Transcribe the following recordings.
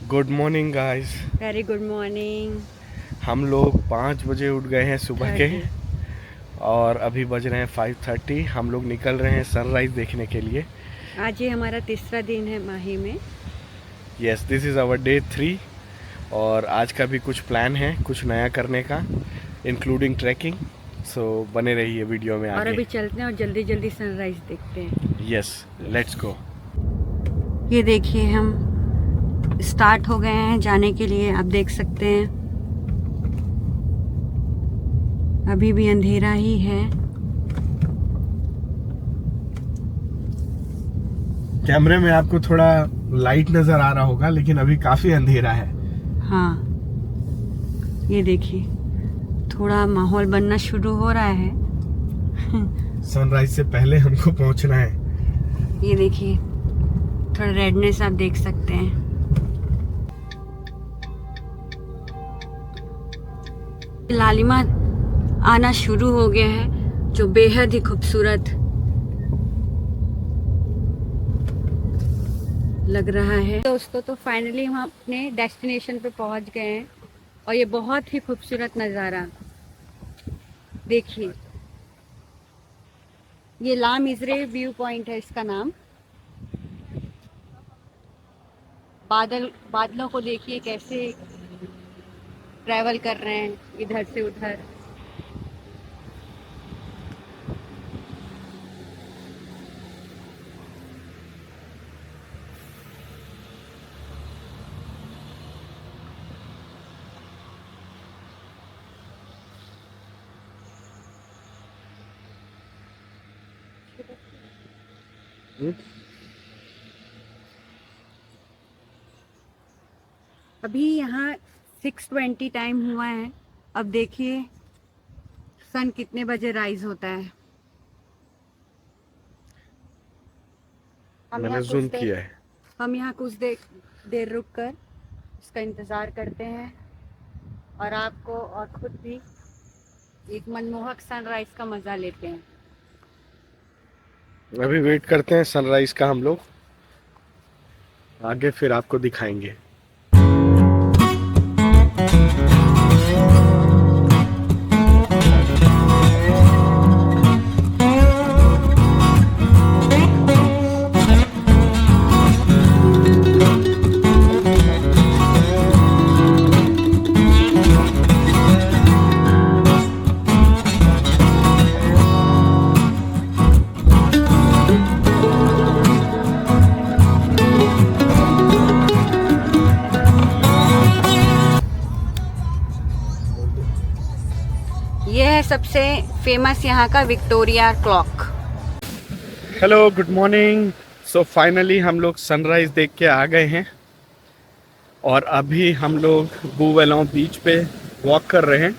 Good morning guys. Very good morning. हम लोग 5 बजे उठ गए हैं सुबह के 30। और अभी बज रहे हैं 5:30। हम लोग निकल रहे हैं सनराइज़ देखने के लिए। आज ये हमारा तीसरा दिन है माही में। Yes, this is our day 3। और आज का भी कुछ प्लान है कुछ नया करने का, इंक्लूडिंग ट्रैकिंग। सो बने रहिए वीडियो में और आगे। अभी चलते हैं और जल्दी जल्दी सनराइज देखते हैं। Yes, let's go. ये देखिए हम स्टार्ट हो गए हैं जाने के लिए, आप देख सकते हैं अभी भी अंधेरा ही है। कैमरे में आपको थोड़ा लाइट नज़र आ रहा होगा, लेकिन अभी काफ़ी अंधेरा है। हाँ, ये देखिए थोड़ा माहौल बनना शुरू हो रहा है। सनराइज से पहले हमको पहुंचना है। ये देखिए थोड़ा रेडनेस आप देख सकते हैं। लालिमा आना शुरू हो गया है जो बेहद ही खूबसूरत लग रहा है। दोस्तों, तो फाइनली हम अपने डेस्टिनेशन पे पहुंच गए हैं और ये बहुत ही खूबसूरत नज़ारा देखिए। ये ला मिजरे व्यू पॉइंट है इसका नाम। बादलों को देखिए कैसे ट्रैवल कर रहे हैं इधर से उधर। अभी यहाँ 6:20 टाइम हुआ है। अब देखिए सन कितने बजे राइज होता है। हम मैंने यहाँ जूम किया है। कुछ देर रुक कर उसका इंतज़ार करते हैं और आपको और खुद भी एक मनमोहक सनराइज का मज़ा लेते हैं। अभी वेट करते हैं सनराइज का हम लोग, आगे फिर आपको दिखाएंगे। ये है सबसे फेमस यहाँ का Victoria clock. Hello, good morning. So finally हम लोग सनराइज देख के आ गए हैं और अभी हम लोग बूवेलों बीच पे वॉक कर रहे हैं,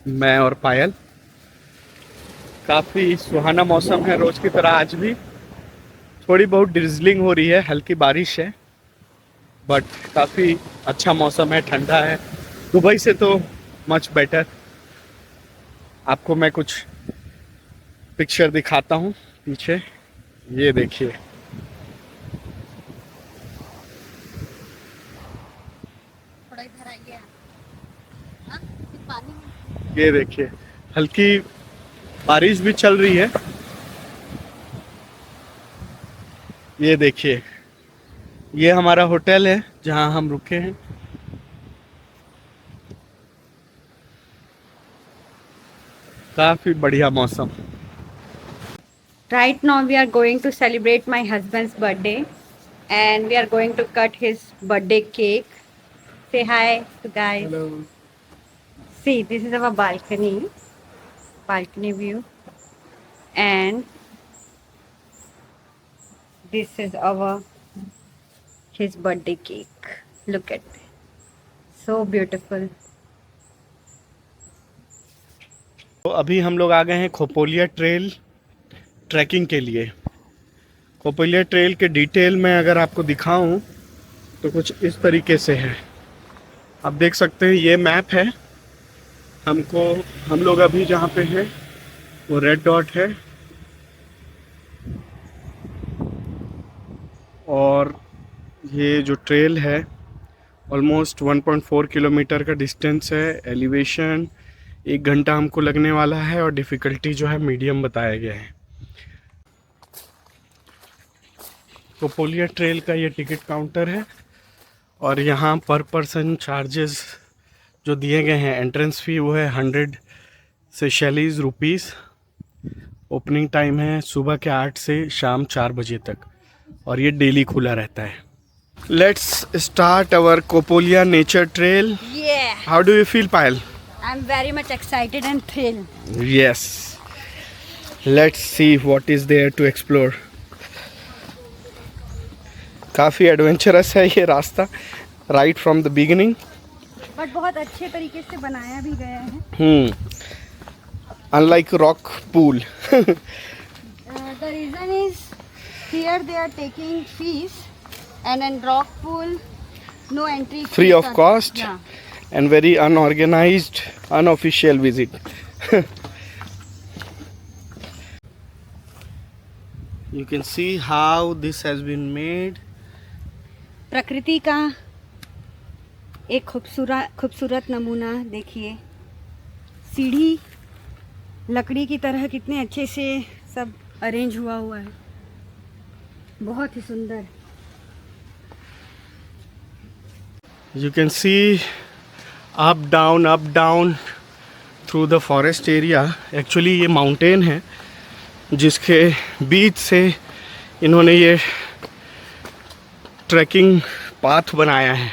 मैं और पायल। काफ़ी सुहाना मौसम है रोज़ की तरह, आज भी थोड़ी बहुत ड्रिजलिंग हो रही है, हल्की बारिश है, बट काफ़ी अच्छा मौसम है, ठंडा है। दुबई से तो मच बेटर। आपको मैं कुछ पिक्चर दिखाता हूँ पीछे, ये देखिए। थोड़ा इधर आइए। हाँ, ये देखिए हल्की बारिश भी चल रही है। ये देखिए, ये हमारा होटल है जहाँ हम रुके हैं। काफ़ी बढ़िया मौसम। Right now we are going to celebrate my husband's birthday and we are going to cut his birthday cake. Say hi to guys. Hello. See, this is our balcony view, and this is our his birthday cake. Look at it. So beautiful. तो अभी हम लोग आ गए हैं खोपोलिया trail trekking के लिए। खोपोलिया trail के detail में अगर आपको दिखाऊं तो कुछ इस तरीके से है। आप देख सकते हैं ये मैप है। हम लोग अभी जहाँ पे हैं वो रेड डॉट है और ये जो ट्रेल है ऑलमोस्ट 1.4 किलोमीटर का डिस्टेंस है। एलिवेशन 1 घंटा हमको लगने वाला है और डिफ़िकल्टी जो है मीडियम बताया गया है। कोपोलिया ट्रेल का ये टिकट काउंटर है और यहाँ पर पर्सन चार्जेस जो दिए गए हैं, एंट्रेंस फ़ी वो है 100 सेशेलीज़ रुपीज़। ओपनिंग टाइम है सुबह के 8 से शाम 4 बजे तक और ये डेली खुला रहता है। Let's start our Kopolia nature trail. Yeah, how do you feel Payal? I'm very much excited and thrilled. Yes. Let's see what is there to explore. काफ़ी एडवेंचरस है ये रास्ता right from the beginning. But बहुत अच्छे तरीके से बनाया भी गया है। Unlike rock pool. The reason is here they are taking fees and in rock pool no entry fees Free of are- cost. Yeah. And very unorganized, unofficial visit. You can see how this has been made. प्रकृति का एक खूबसूरत नमूना देखिए। सीढ़ी लकड़ी की तरह कितने अच्छे से सब अरेंज हुआ है, बहुत ही सुंदर। You can see up down through the forest area. Actually ये माउंटेन है जिसके बीच से इन्होंने ये ट्रैकिंग पाथ बनाया है,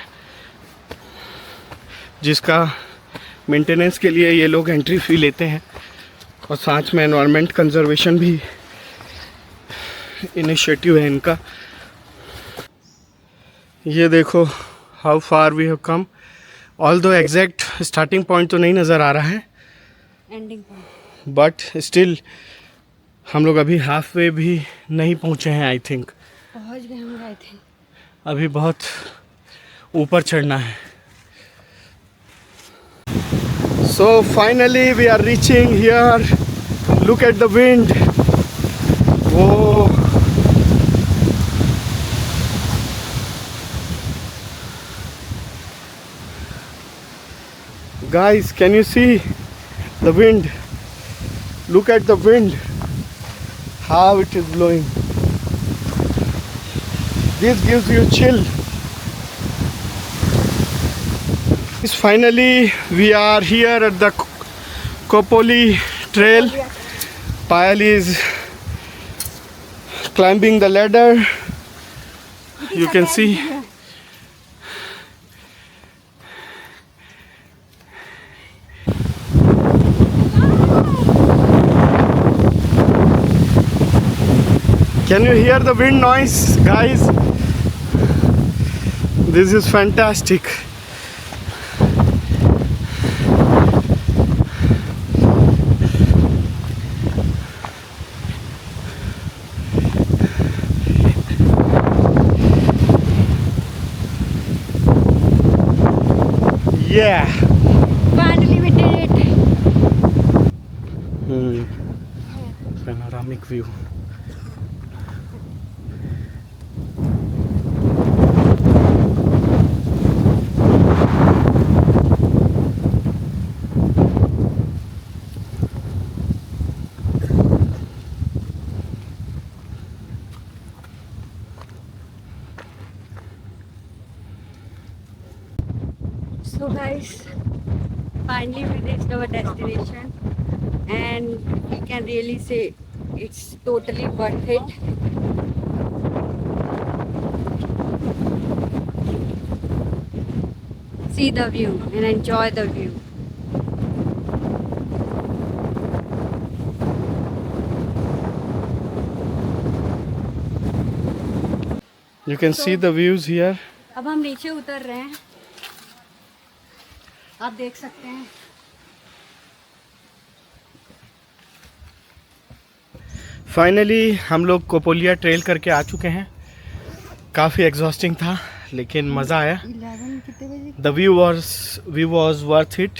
जिसका मेंटेनेंस के लिए ये लोग एंट्री फ़ी लेते हैं और साथ में एनवायरनमेंट कंजर्वेशन भी इनिशिएटिव है इनका। ये देखो how far we have come. Although exact starting point तो नहीं नज़र आ रहा है, एंडिंग पॉइंट, बट स्टिल हम लोग अभी हाफ वे भी नहीं पहुँचे हैं। आई थिंक पहुंच गए हम गए थे। अभी बहुत ऊपर चढ़ना है। So finally we are reaching here. Look at the wind. वो guys, can you see the wind? Look at the wind, how it is blowing. This gives you chill. Finally we are here at the Kopoli trail. Payal is climbing the ladder. You can see Can you hear the wind noise, guys? This is fantastic. Yeah. Finally we did it. Panoramic view. So guys, finally we reached our destination and we can really say it's totally worth it. See the view and enjoy the view. You can see the views here. अब हम नीचे उतर रहे हैं, आप देख सकते हैं। फाइनली हम लोग कोपोलिया ट्रेल करके आ चुके हैं। काफ़ी एग्जॉस्टिंग था लेकिन मज़ा आया। 11 कितने बजे? The view was worth it.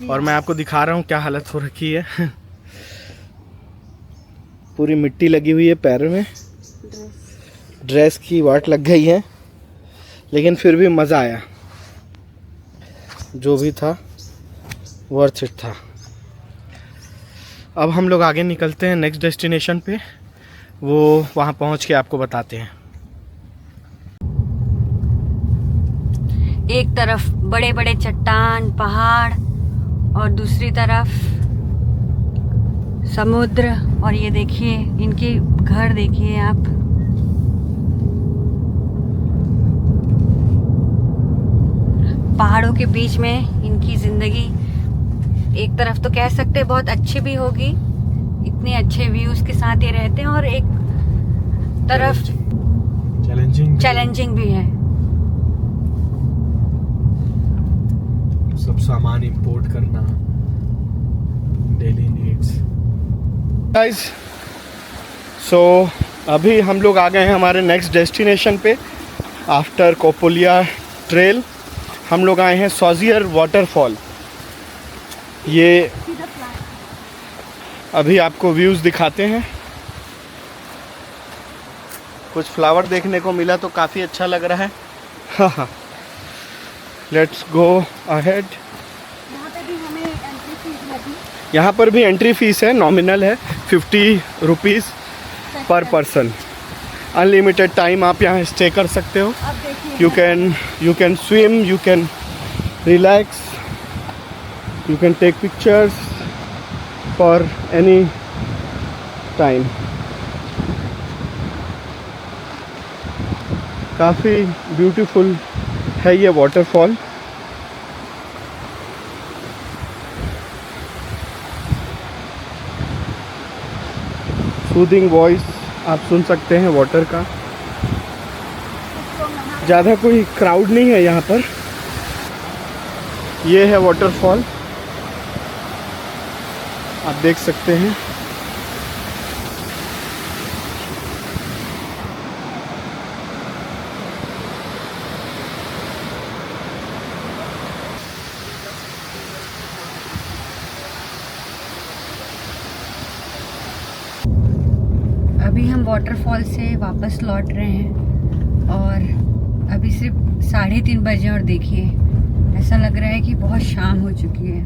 और मैं आपको दिखा रहा हूँ क्या हालत हो रखी है। पूरी मिट्टी लगी हुई है पैर में, ड्रेस की वाट लग गई है। लेकिन फिर भी मज़ा आया, जो भी था वर्थ इट था। अब हम लोग आगे निकलते हैं नेक्स्ट डेस्टिनेशन पे, वो वहाँ पहुँच के आपको बताते हैं। एक तरफ बड़े बड़े चट्टान पहाड़ और दूसरी तरफ समुद्र, और ये देखिए इनके घर देखिए आप। पहाड़ों के बीच में इनकी जिंदगी एक तरफ तो कह सकते हैं बहुत अच्छी भी होगी, इतने अच्छे व्यूज के साथ ये रहते हैं, और एक तरफ चैलेंजिंग भी है। सब सामान इंपोर्ट करना, डेली नीड्स। गाइस, सो अभी हम लोग आ गए हैं हमारे नेक्स्ट डेस्टिनेशन पे। आफ्टर कोपोलिया ट्रेल हम लोग आए हैं सॉजियर वाटरफॉल। ये अभी आपको व्यूज़ दिखाते हैं। कुछ फ्लावर देखने को मिला तो काफ़ी अच्छा लग रहा है। हाँ, लेट्स गो अहेड। यहाँ पे भी हमें एंट्री फीस लगी। यहाँ पर भी एंट्री फीस है, नॉमिनल है 50 रुपीज़ पर पर्सन। अनलिमिटेड टाइम आप यहाँ स्टे कर सकते हो। अब देखिए you can swim, you can relax, you can take pictures for any time। काफ़ी ब्यूटीफुल है ये वाटरफॉल। सूदिंग वॉइस आप सुन सकते हैं वाटर का। ज़्यादा कोई क्राउड नहीं है यहाँ पर। ये है वाटरफॉल, आप देख सकते हैं। अभी हम वाटरफॉल से वापस लौट रहे हैं और अभी सिर्फ 3:30 बजे, और देखिए ऐसा लग रहा है कि बहुत शाम हो चुकी है।